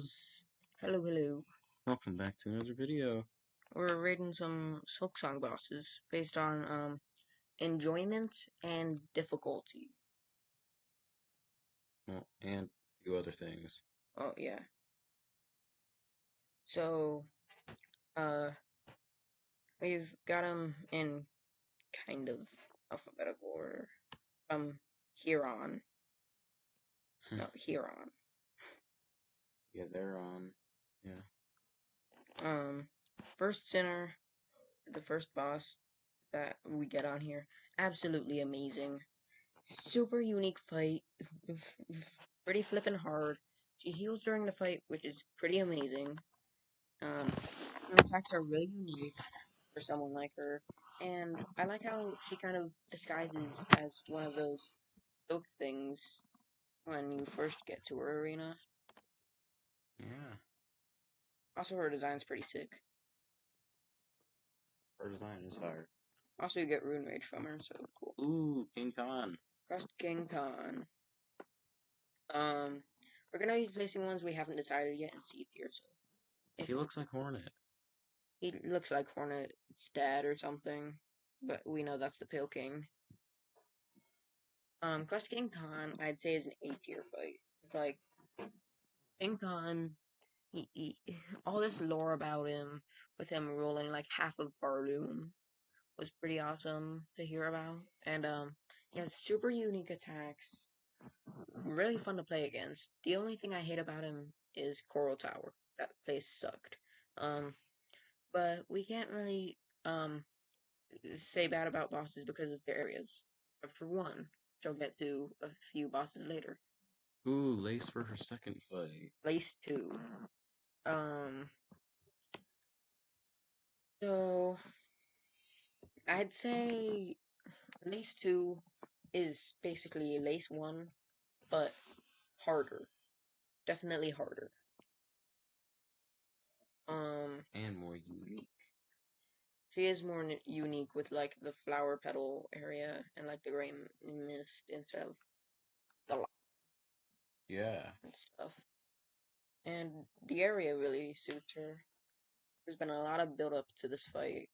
buzz. Hello, hello. Welcome back to another video. We're rating some Silksong bosses based on enjoyment and difficulty. Well, and a few other things. Oh yeah. So uh we've got them in kind of alphabetical order. Here on. No, here on. Yeah, they're on. Yeah. First sinner, the first boss that we get on here. Absolutely amazing. Super unique fight. Pretty flippin' hard. She heals during the fight, which is pretty amazing. Her attacks are really unique for someone like her, and I like how she kind of disguises as one of those soak things when you first get to her arena. Yeah. Also, her design's pretty sick. Her design is fire. Also, you get Rune Rage from her, so cool. Ooh, King Khan. Crust King Khan. We're gonna be placing ones we haven't decided yet in C tier, so He looks like Hornet. he looks like Hornet's dad or something, but we know that's the Pale King. Crust King Khan, I'd say, is an A tier fight. It's like King Khan, he all this lore about him, with him ruling like half of Farloom, was pretty awesome to hear about. And he has super unique attacks, really fun to play against. The only thing I hate about him is Coral Tower. That place sucked. But we can't really say bad about bosses because of their areas, except for one. She'll get to a few bosses later. Ooh, Lace for her second fight. Place 2. Um, so I'd say Lace 2 is basically Lace 1, but harder. Definitely harder. And more unique. She is more unique with like the flower petal area and like the gray mist instead of the lava Yeah. and stuff. And the area really suits her. There's been a lot of build up to this fight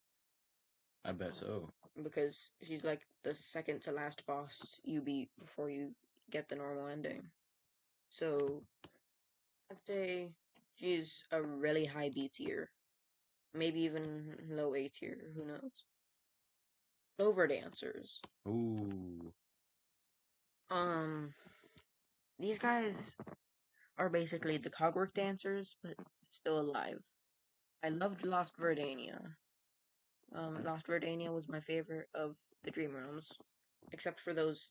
I bet so. because she's like the second to last boss you beat before you get the normal ending. So I'd say she's a really high B tier, maybe even low A tier. Who knows? Clover dancers. Ooh. Um, these guys are basically the cogwork dancers, but still alive. I loved Lost Verdania. Lost Verdania was my favorite of the Dream Realms, except for those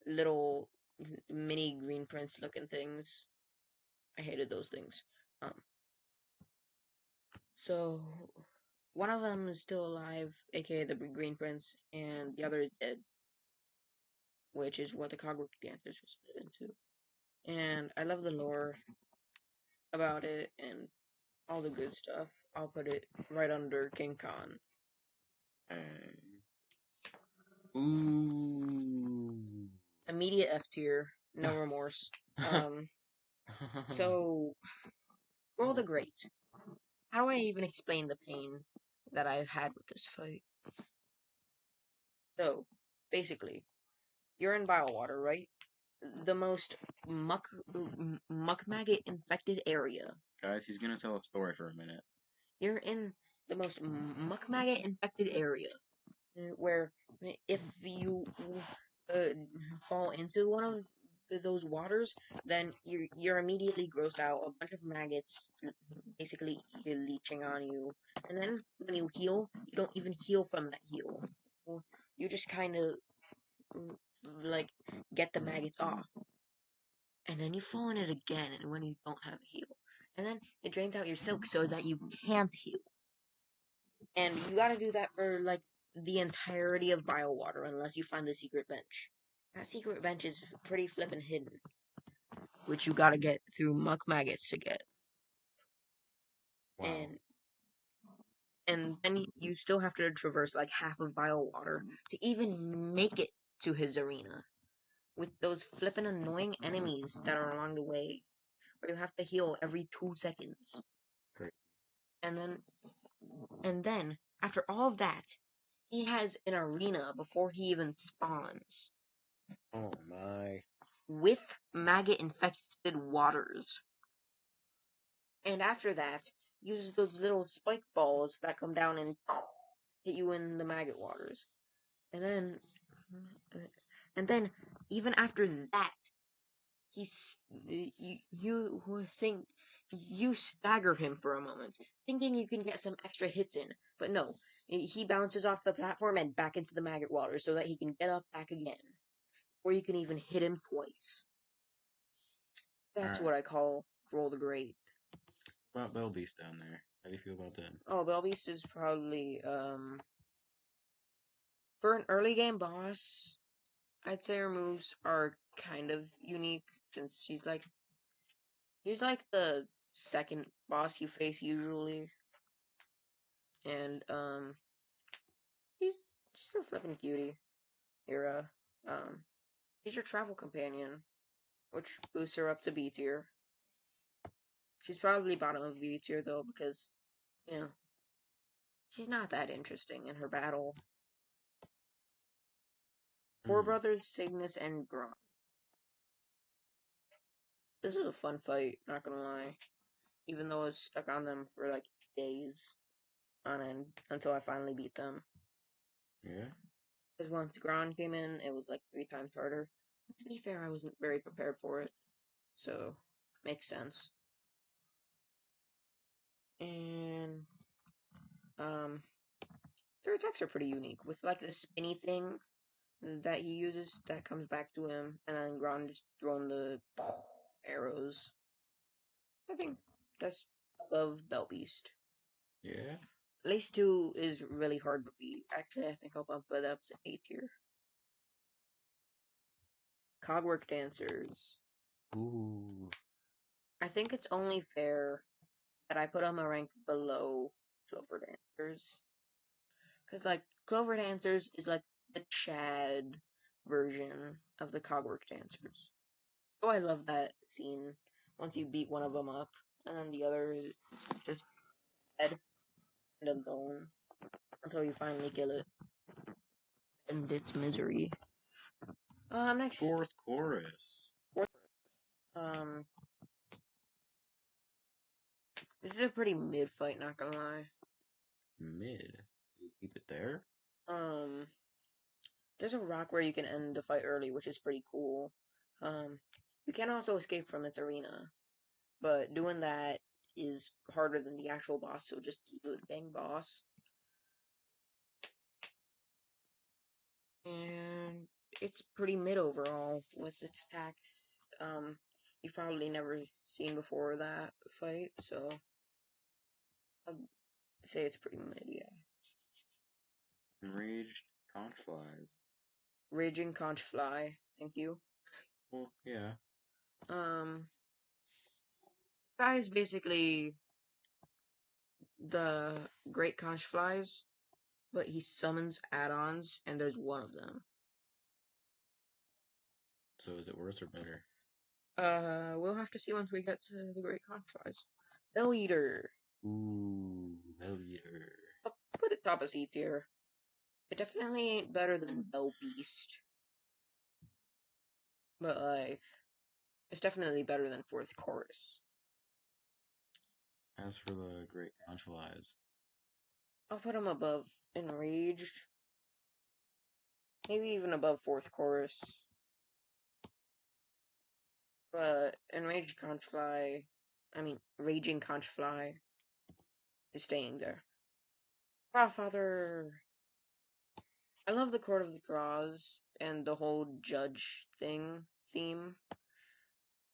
little mini Green Prince looking things. I hated those things. Um, so one of them is still alive, aka the Green Prince, and the other is dead, which is what the Cogwork Dancers were split into. And I love the lore about it and all the good stuff. I'll put it right under King Khan. Ooh. Immediate F tier, no remorse. So Roll the Great. How do I even explain the pain that I've had with this fight? So, basically, you're in Biowater, right? The most muck maggot infected area. Guys, he's gonna tell a story for a minute. You're in the most muck maggot infected area, where if you uh, fall into one of those waters, then you're immediately grossed out. A bunch of maggots basically leeching on you, and then when you heal, you don't even heal from that heal. You just kind of like get the maggots off, and then you fall in it again, and when you don't have a heal, and then it drains out your silk so that you can't heal. And you gotta do that for like the entirety of Biowater unless you find the secret bench. That secret bench is pretty flippin' hidden, which you gotta get through muck maggots to get. Wow. And then you still have to traverse like half of Biowater to even make it to his arena. With those flippin' annoying enemies that are along the way. where you have to heal every 2 seconds. Great. And then after all of that, he has an arena before he even spawns Oh my. with maggot infested waters. And after that, uses those little spike balls that come down and hit you in the maggot waters. And then even after that, you think you stagger him for a moment, thinking you can get some extra hits in, but no, he bounces off the platform and back into the maggot water so that he can get up back again, or you can even hit him twice. That's Alright. what I call Roll the Great. What about Bell Beast down there? How do you feel about them? Oh, Belbeast is probably for an early game boss. I'd say her moves are kind of unique since he's like the second boss you face usually, and he's just a flippin' cutie. Era. He's your travel companion, which boosts her up to B tier. She's probably bottom of B tier though because you know she's not that interesting in her battle. Four Hmm. brothers, Cygnus and Gron. This is a fun fight, not gonna lie. Even though I was stuck on them for like days on end until I finally beat them. Yeah? Because once Gron came in, it was like 3 times harder. But to be fair, I wasn't very prepared for it, so makes sense. And um, their attacks are pretty unique with like the spinny thing that he uses that comes back to him, and then Gron just throwing the arrows. I think that's above Belt Beast. Yeah? Lace 2 is really hard to beat. Actually, I think I'll bump it up to A tier. Cogwork Dancers. Ooh. I think it's only fair that I put them a rank below Clover Dancers. Because, like, Clover Dancers is like the Chad version of the Cogwork Dancers. Oh, I love that scene once you beat one of them up, and then the other is just dead and alone until you finally kill it. And its misery. Next. Fourth chorus. Fourth. Um, this is a pretty mid fight, not gonna lie. Mid. You keep it there? Um, there's a rock where you can end the fight early, which is pretty cool. Um, you can also escape from its arena, but doing that is harder than the actual boss, so just do the dang boss. And it's pretty mid overall with its attacks. You've probably never seen before that fight, so I'd say it's pretty mid, yeah. Enraged conch flies. Raging Conch Fly, thank you. Well, yeah. Um, guy is basically the Great Conch Flies, but he summons add-ons, and there's one of them. So is it worse or better? We'll have to see once we get to the Great Conch Flies. Bell Eater. Ooh, Bell Eater. I'll put it top of C tier. It definitely ain't better than Bell Beast, but like, it's definitely better than Fourth Chorus. As for the great conch flies. I'll put him above Enraged, maybe even above Fourth Chorus. But Enraged Conchfly, I mean, Raging Conchfly is staying there. Godfather. I love the Court of the Draws and the whole judge theme,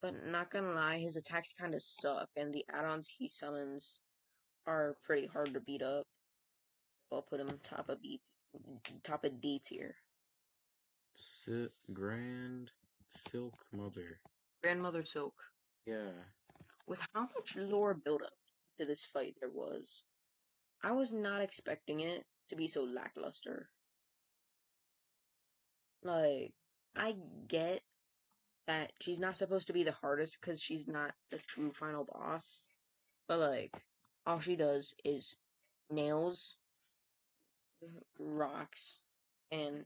but not gonna lie, his attacks kind of suck, and the add-ons he summons are pretty hard to beat up. I'll put him top of D tier. Grand Silk Mother. Grandmother Silk. Yeah. With how much lore build up to this fight there was, I was not expecting it to be so lackluster. Like, I get that she's not supposed to be the hardest because she's not the true final boss. But like, all she does is nails, rocks, and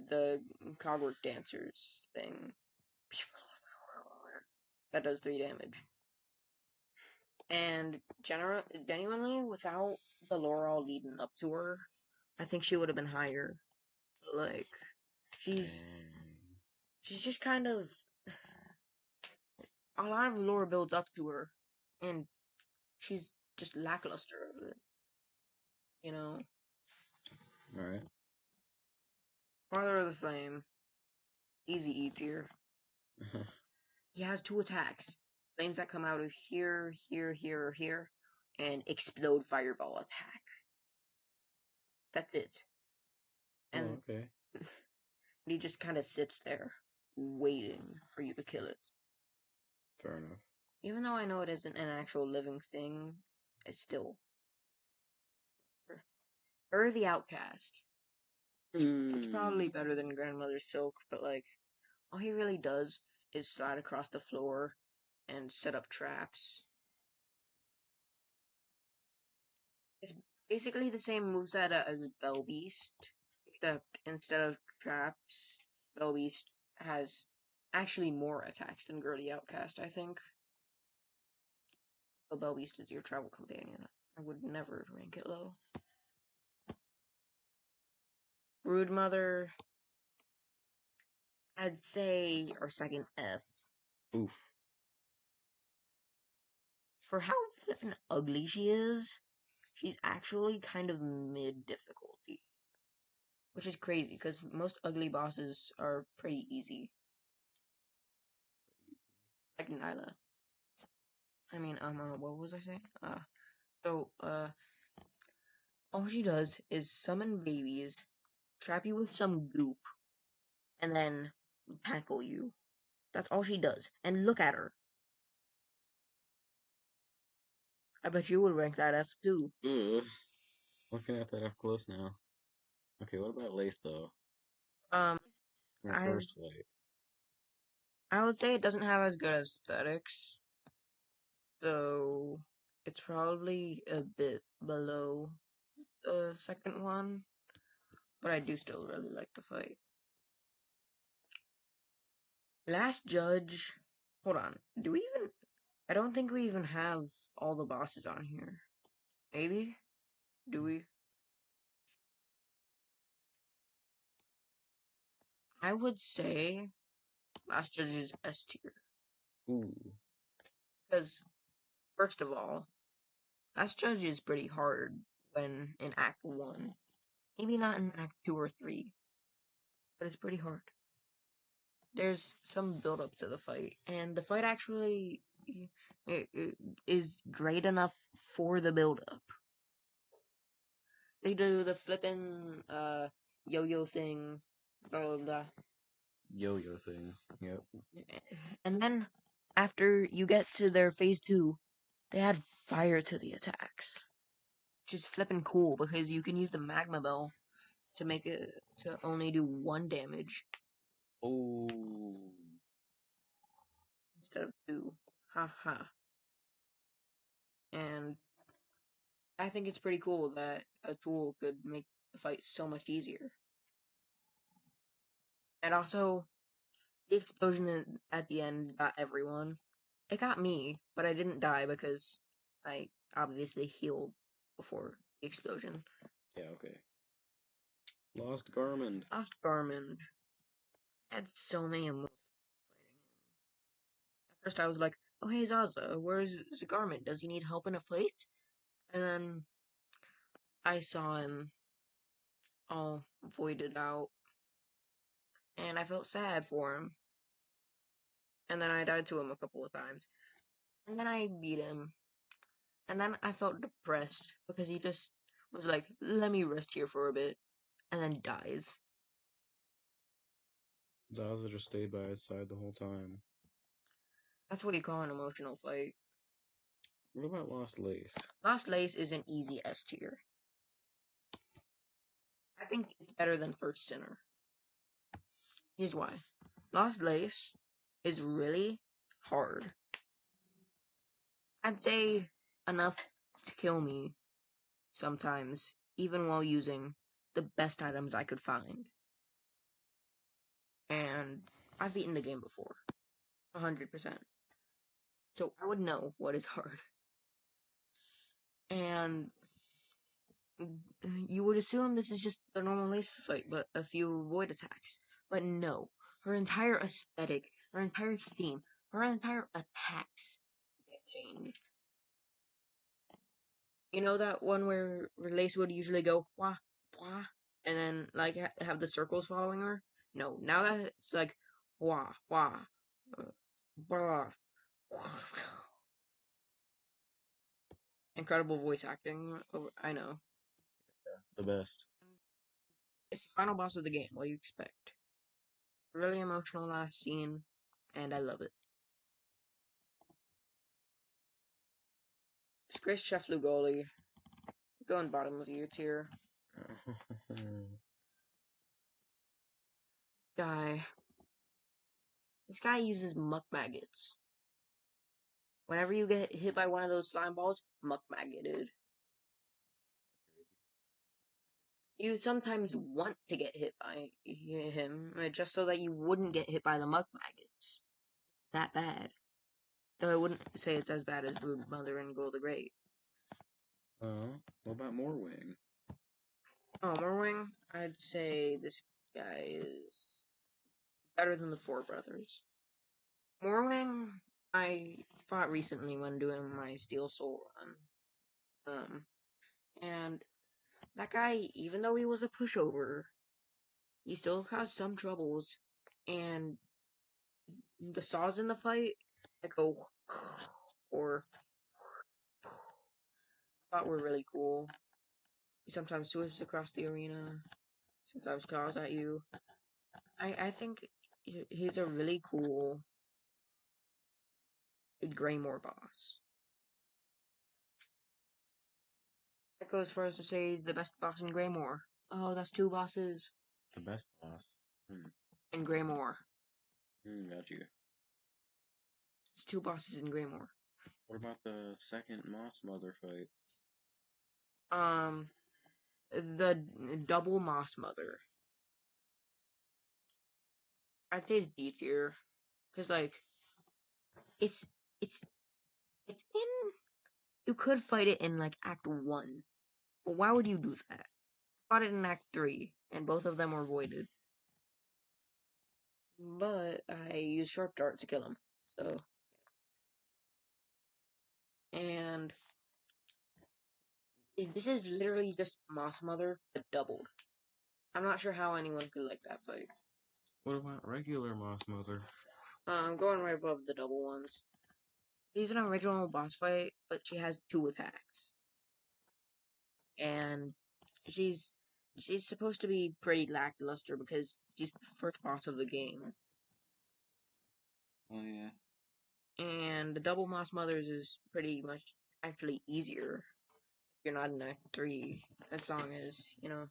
the clockwork dancers thing. That does 3 damage. And genuinely, without the lore all leading up to her, I think she would have been higher. Like, she's Dang. she's just kind of a lot of lore builds up to her, and she's just lackluster of it. You know, Alright. Father of the Flame, easy E tier. He has 2 attacks: flames that come out of here, here, here, or here, and explode fireball attacks. That's it. Oh, And okay. he just kind of sits there, waiting for you to kill it. Fair enough. Even though I know it isn't an actual living thing, it's still. The Outcast. It's probably better than Grandmother Silk, but like, all he really does is slide across the floor and set up traps. It's basically the same moveset as Bell Beast, except instead of traps, Bell Beast has actually more attacks than Girly Outcast, I think. So Bell Beast is your travel companion. I would never rank it low. Brood Mother, I'd say our second F. Oof. For how flippin' ugly she is, she's actually kind of mid difficulty. Which is crazy, because most ugly bosses are pretty easy. Like Nyleth. I mean, what was I saying? All she does is summon babies, trap you with some goop, and then tackle you. That's all she does. And look at her. I bet you would rank that F too. Ugh. Looking at that up close now. Okay, what about Lace though? Um, In her I first fight. I would say it doesn't have as good aesthetics, so it's probably a bit below the second one, but I do still really like the fight. Last Judge. Hold on. Do we even? I don't think we even have all the bosses on here. Maybe? Do we? I would say Last Judge is S tier. Ooh. Because, first of all, Last Judge is pretty hard when in Act 1. Maybe not in Act 2 or 3, but it's pretty hard. There's some build up to the fight, and the fight actually is great enough for the build up. They do the flippin' yo-yo thing, blah blah blah. Yo-yo thing. Yep. And then after you get to their phase 2, they add fire to the attacks, which is flippin' cool because you can use the magma bell to make it to only do 1 damage Oh. instead of 2. Haha. And I think it's pretty cool that a tool could make the fight so much easier. And also, the explosion at the end got everyone. It got me, but I didn't die because I obviously healed before the explosion. Yeah, okay. Lost Garment. Lost Garmin had so many emotions fighting him. At first, I was like, "Oh hey Zaza, where's Garmin? Does he need help in a fight?" And then I saw him all voided out, and I felt sad for him. And then I died to him a couple of times, and then I beat him, and then I felt depressed because he just was like, "Let me rest here for a bit," and then dies. Zaza just stayed by his side the whole time. That's what you call an emotional fight. What about Lost Lace? Lost Lace is an easy S tier. I think it's better than First Sinner. Here's why. Lost Lace is really hard. I'd say enough to kill me sometimes, even while using the best items I could find. And I've beaten the game before, 100%. So I would know what is hard. And you would assume this is just a normal lace fight, but a few void attacks. But no, her entire aesthetic, her entire theme, her entire attacks get changed. You know that one where Lace would usually go wah wah, and then like have the circles following her? No, now that it's like wah wah, blah. Incredible voice acting. I know. The best. It's the final boss of the game. What do you expect? Really emotional last scene, and I love it. Disgrace Chef Lugoli. Going bottom of your tier. Guy. This guy uses muck maggots. Whenever you get hit by one of those slime balls, muck maggoted. You sometimes want to get hit by him, just so that you wouldn't get hit by the muck maggots. That bad. Though I wouldn't say it's as bad as Brood Mother and Gold the Great. What about Morwing? Oh, Morwing? I'd say this guy is better than the Four Brothers. Morwing, I fought recently when doing my Steel Soul run. And that guy, even though he was a pushover, he still caused some troubles. And the saws in the fight, that go or I thought were really cool. He sometimes swifts across the arena, sometimes claws at you. I think he's a really cool Greymore boss. That goes as far as to say he's the best boss in Greymore. Oh, that's two bosses The best boss. in Greymore. Got you. It's two bosses in Greymore. What about the second Moss Mother fight? The double Moss Mother. I'd say it's D tier, cause like it's it's it's in. You could fight it in like Act 1, but why would you do that? I fought it in Act 3, and both of them were voided. But I used Sharp Dart to kill him. So, and this is literally just Moss Mother, but doubled. I'm not sure how anyone could like that fight. What about regular Moss Mother? I'm going right above the double ones. She's an original boss fight, but she has two attacks. And she's she's supposed to be pretty lackluster because she's the first boss of the game. Oh yeah. And the double Moss Mothers is pretty much actually easier if you're not in Act 3, as long as, you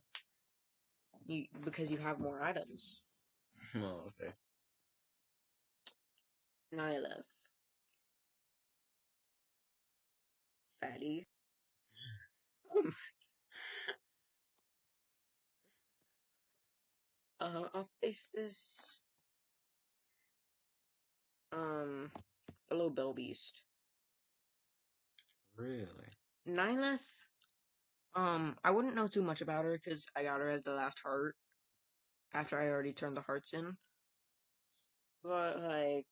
because you have more items. Oh, okay. Nihileth. Fatty. I'll face this, a little Bell Beast. Really? Nihileth, I wouldn't know too much about her because I got her as the last heart after I already turned the hearts in. But, like,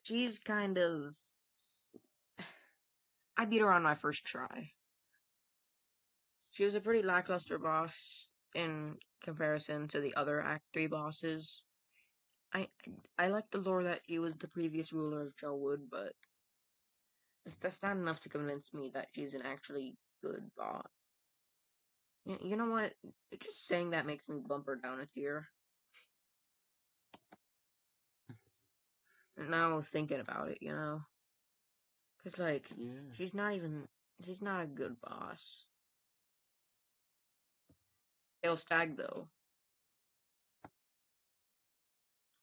she's kind of. I beat her on my first try. She was a pretty lackluster boss in comparison to the other Act 3 bosses. I I like the lore that he was the previous ruler of Chelwood, but that's not enough to convince me that she's an actually good boss. You know what? Just saying that makes me bump her down a tier. Now thinking about it, because like Yeah. she's not even she's not a good boss. Tail Stag though.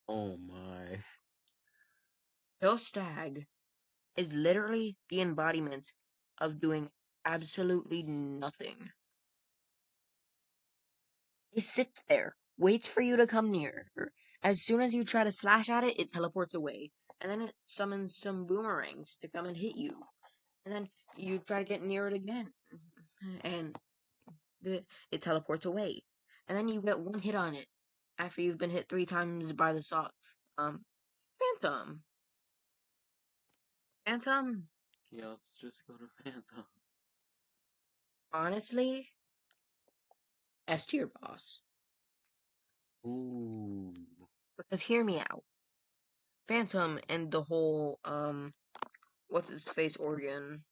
Oh my. Stag is literally the embodiment of doing absolutely nothing. It sits there, waits for you to come near. As soon as you try to slash at it, it teleports away. And then it summons some boomerangs to come and hit you. And then you try to get near it again. And it teleports away. And then you get one hit on it after you've been hit 3 times by the um Phantom. Phantom, Yeah, let's just go to Phantom. honestly, S tier boss. Ooh. Because hear me out. Phantom and the whole what's its face organ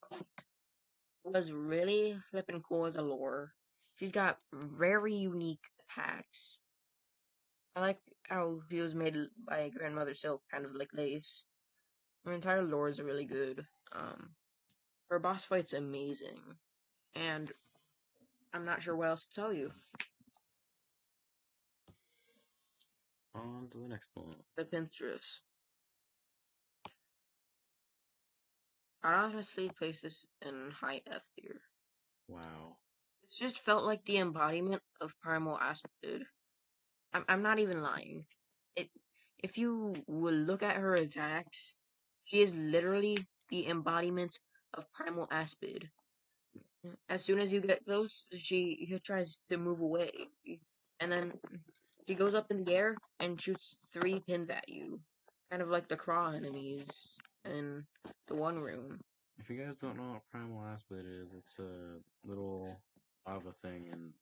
was really flippin' cool as a lore. She's got very unique attacks. I like how she was made by Grandmother Silk, kind of like Lace. Her entire lore is really good. Her boss fight's amazing, and I'm not sure what else to tell you. On to the next one. The Pinterest. I'd honestly place this in high F tier. Wow. This just felt like the embodiment of Primal Aspid. I'm not even lying. It if you will look at her attacks, she is literally the embodiment of Primal Aspid. As soon as you get close, she tries to move away, and then she goes up in the air and shoots 3 pins at you, kind of like the Craw enemies in the one room. If you guys don't know what Primal Aspid is, it's a little lava thing and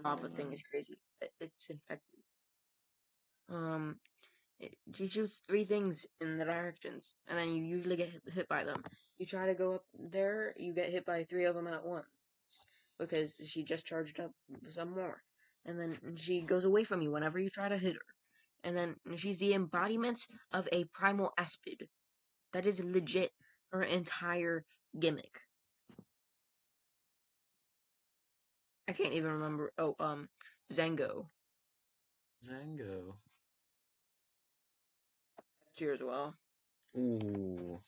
Lava thing is crazy. It's infected. Um, she shoots 3 things in the directions, and then you usually get hit by them. You try to go up there, you get hit by 3 of them at once because she just charged up some more, and then she goes away from you whenever you try to hit her. And then she's the embodiment of a primal aspid. That is legit her entire gimmick. I can't even remember. Oh, Zango. Zango. Here as well. Ooh.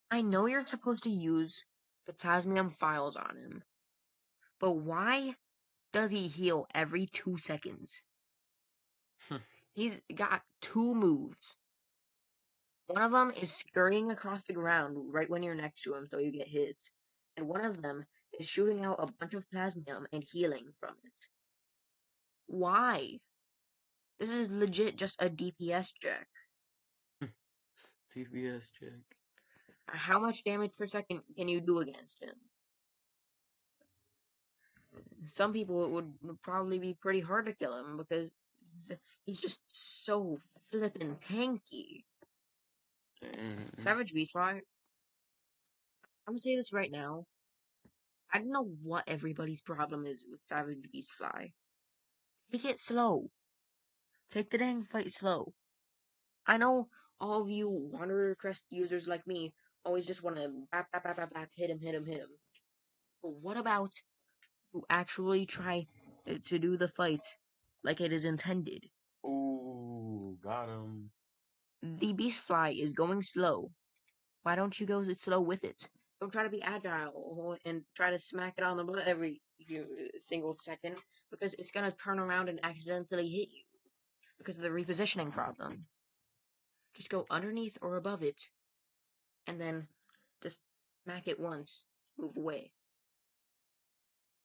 I know you're supposed to use the plasmium files on him, but why does he heal every 2 seconds? He's got 2 moves. One of them is scurrying across the ground right when you're next to him so you get hit. And one of them is shooting out a bunch of plasmium and healing from it. Why? This is legit just a DPS check. TBS check. How much damage per second can you do against him? Some people it would probably be pretty hard to kill him because he's just so flippin' tanky. Dang. Savage Beast Fly, I'm gonna say this right now. I don't know what everybody's problem is with Savage Beast Fly. Take it slow. Take the dang fight slow. I know all of you Wanderer Crest users like me always just want to bap, bap, bap, bap, bap, hit him, hit him, hit him. But what about you actually try to do the fight like it is intended? Ooh, got him. The Beast Fly is going slow. Why don't you go slow with it? Don't try to be agile and try to smack it on the butt every single second because it's gonna turn around and accidentally hit you because of the repositioning problem. Just go underneath or above it and then just smack it once, move away.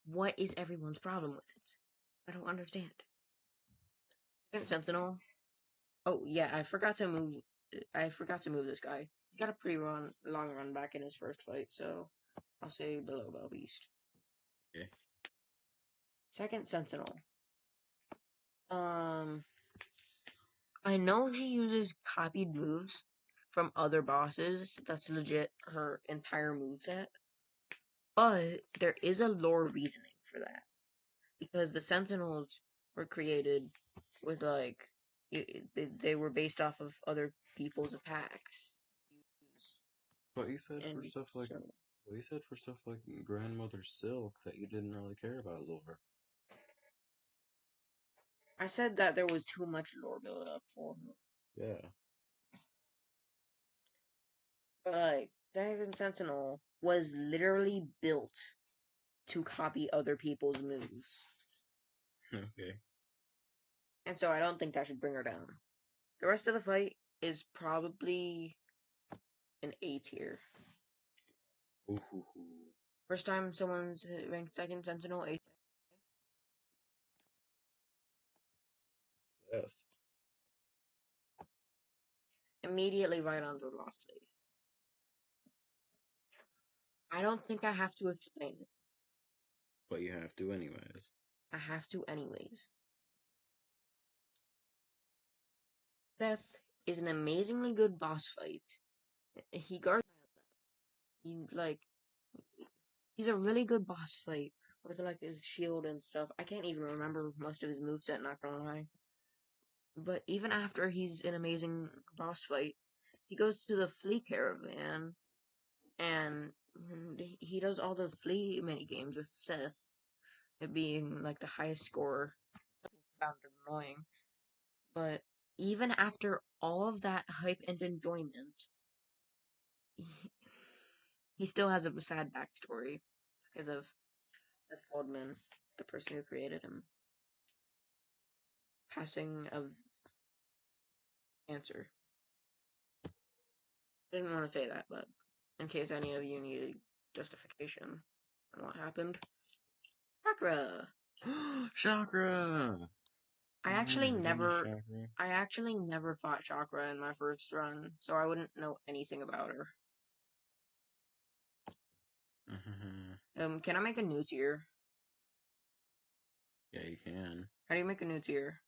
What is everyone's problem with it? I don't understand. Sentinel. Oh yeah, I forgot to move. I forgot to move this guy. He got a pretty long run back in his first fight, so I'll say below Bell Beast. Okay. Second Sentinel. Um, I know she uses copied moves from other bosses. That's legit her entire moveset. But there is a lore reasoning for that. Because the Sentinels were created with, like, they were based off of other people's attacks. But you said for And stuff like so, But you said for stuff like Grandmother Silk that you didn't really care about lore. I said that there was too much lore build up for her. Yeah. Like, Dragon Sentinel was literally built to copy other people's moves. Okay. And so I don't think that should bring her down. The rest of the fight is probably an A tier. Ooh, hoo, hoo. First time someone's ranked second Sentinel, A tier. Seth. Immediately right under Lost Lace. I don't think I have to explain it. But you have to anyways. I have to anyways. Seth is an amazingly good boss fight. He guards. He's a really good boss fight with like his shield and stuff. I can't even remember most of his moveset, not gonna lie. But even after he's an amazing boss fight, he goes to the flea caravan and he does all the flea mini games with Seth, it being like the highest scorer. Something I found annoying. But even after all of that hype and enjoyment, he, he still has a sad backstory because of Seth Goldman, the person who created him, passing of cancer. I didn't want to say that, but in case any of you needed justification on what happened. Chakra! Chakra! I Oh, actually revenge never Chakra. I actually never fought Chakra in my first run, so I wouldn't know anything about her. Can I make a new tier? Yeah, you can. How do you make a new tier?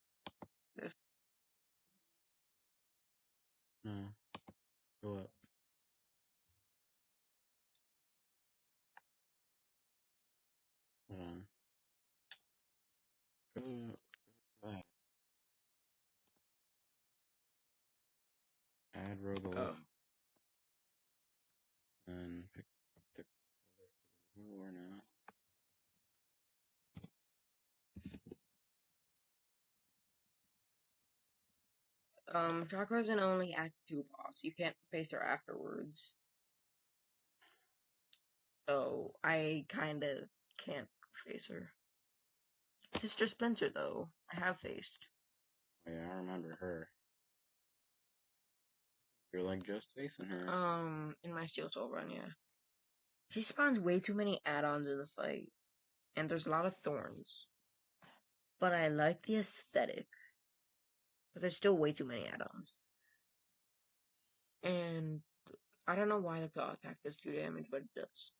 No. Go up. Hold on. Go back. Add row below. Oh. And pick the color or not. Chakra's an only Act 2 boss. You can't face her afterwards. So, I kinda can't face her. Sister Splinter, though, I have faced. Oh, yeah, I remember her. You're like just facing her. In my Steel Soul run, yeah. She spawns way too many add-ons in the fight, and there's a lot of thorns. But I like the aesthetic. But there's still way too many add-ons. And I don't know why the claw attack does 2 damage, but it does.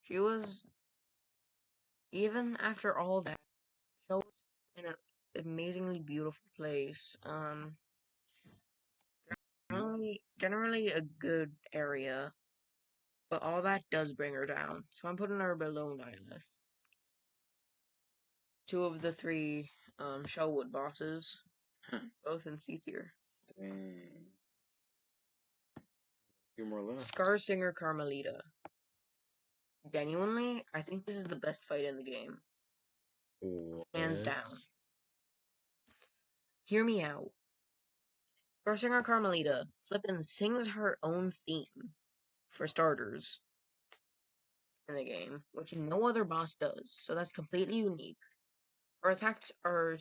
She was, even after all of that, she was in an amazingly beautiful place. Generally a good area, but all that does bring her down. So I'm putting her below Nihilith. 2 of the 3 Shellwood bosses, both in C tier. Dang. A few more left. Scar Singer Carmelita. Genuinely, I think this is the best fight in the game. What? Hands down. Hear me out. Scar Singer Carmelita flippin' sings her own theme, for starters, in the game, which no other boss does, so that's completely unique. Her attacks are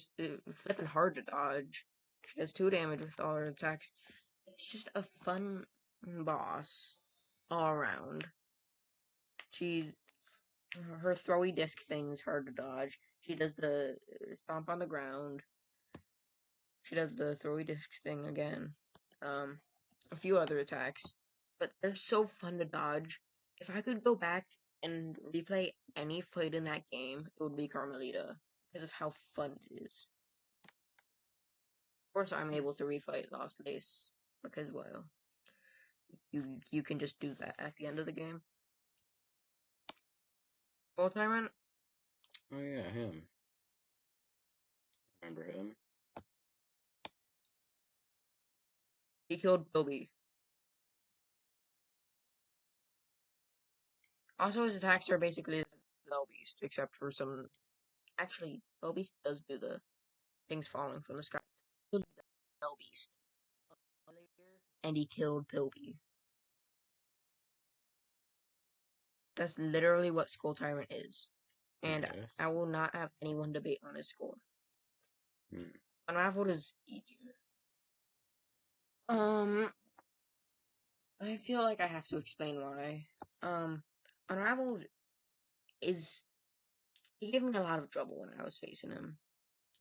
flippin' hard to dodge. She does 2 damage with all her attacks. It's just a fun boss all around. Her throwy disc thing's hard to dodge. She does the stomp on the ground. She does the throwy disc thing again. A few other attacks, but they're so fun to dodge. If I could go back and replay any fight in that game, it would be Carmelita because of how fun it is. Of course, I'm able to refight Lost Lace because, well, you can just do that at the end of the game. Full Tyrant, Oh yeah, him. Remember him? he killed Bilby. Also, his attacks are basically the Bell Beast, except for some. Actually, Bell Beast does do the things falling from the sky. Bell Beast. and he killed Pilby. That's literally what Skull Tyrant is. And Yes. I will not have anyone debate on his score. Hmm. Unraveled is easier. I feel like I have to explain why. Unraveled is he gave me a lot of trouble when I was facing him.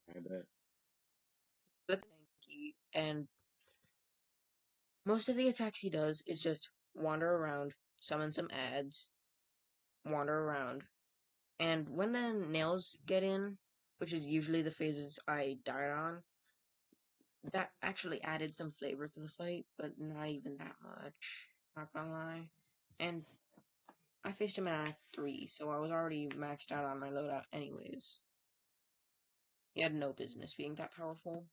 I bet. Flip tanky, and most of the attacks he does is just wander around, summon some ads, wander around, and when the nails get in, which is usually the phases I died on, that actually added some flavor to the fight, but not even that much. Not gonna lie. And I faced him in Act 3, so I was already maxed out on my loadout anyways. He had no business being that powerful.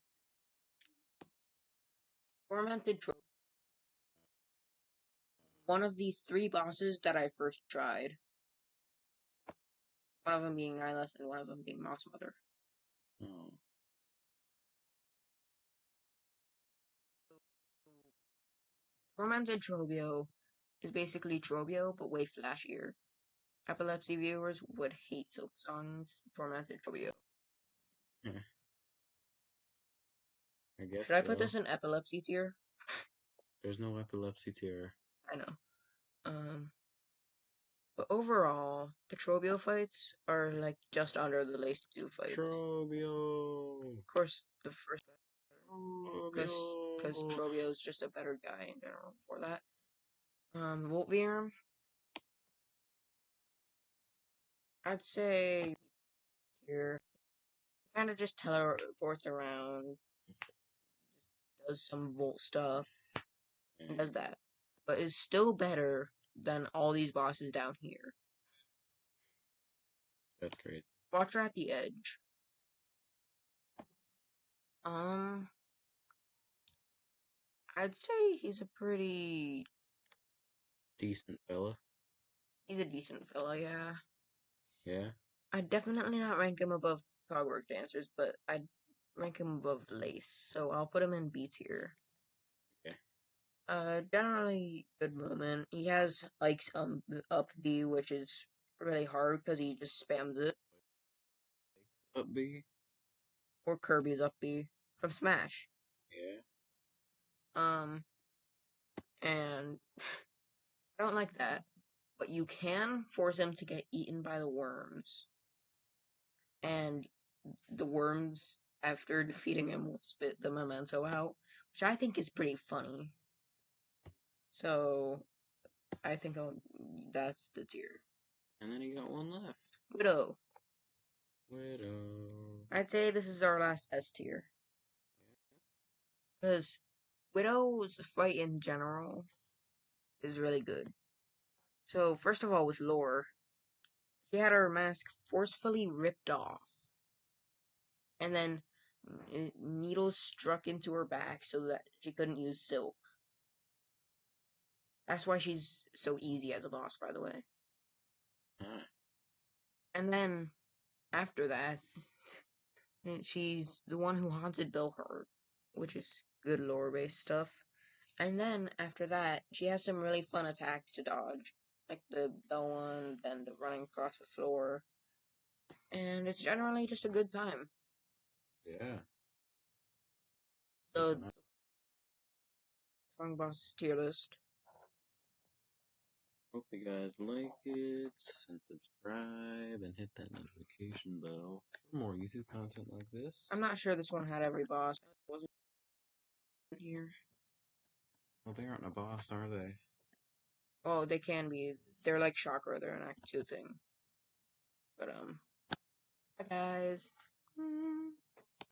Tormented Trope. One of the 3 bosses that I first tried. One of them being Nihilith and one of them being Moss Mother. Oh. Tormented Trobio is basically Trobio, but way flashier. Epilepsy viewers would hate Silksong's Tormented Trobio. I guess Should I put so. this in epilepsy tier? There's no epilepsy tier. I know. But overall, the Trobio fights are like just under the Lace 2 fights. Trobio. Of course, the first because Trobio. Trobio is just a better guy in general for that. Voltvirm, I'd say here kind of just teleports around, just does some Volt stuff, and does that, but is still better than all these bosses down here. That's great. Watcher at the Edge. Um, I'd say he's a pretty. Decent fella. He's a decent fella, yeah. Yeah. I'd definitely not rank him above Cogwork Dancers, but I'd rank him above Lace, so I'll put him in B tier. Okay. Generally good movement. He has Ike's up B, which is really hard because he just spams it. Up B. Or Kirby's up B from Smash. Yeah. And I don't like that. But you can force him to get eaten by the worms. And the worms, after defeating him, will spit the memento out, which I think is pretty funny. So, I think that's the tier. And then he got one left. Widow. Widow. I'd say this is our last S tier. Because Widow's fight in general is really good. So, first of all, with lore, she had her mask forcefully ripped off. And then needles struck into her back so that she couldn't use silk. That's why she's so easy as a boss, by the way. Ah. And then, after that, she's the one who haunted Billheart, which is good lore-based stuff. And then, after that, she has some really fun attacks to dodge, like the bell one, then the running across the floor. And it's generally just a good time. Yeah. So, That's enough. Strong Boss's tier list. Hope you guys like it and subscribe and hit that notification bell for more YouTube content like this. I'm not sure this one had every boss. It wasn't here. Well, they aren't a boss, are they? Oh, they can be. They're like Chakra. They're an Act 2 thing. But, bye guys.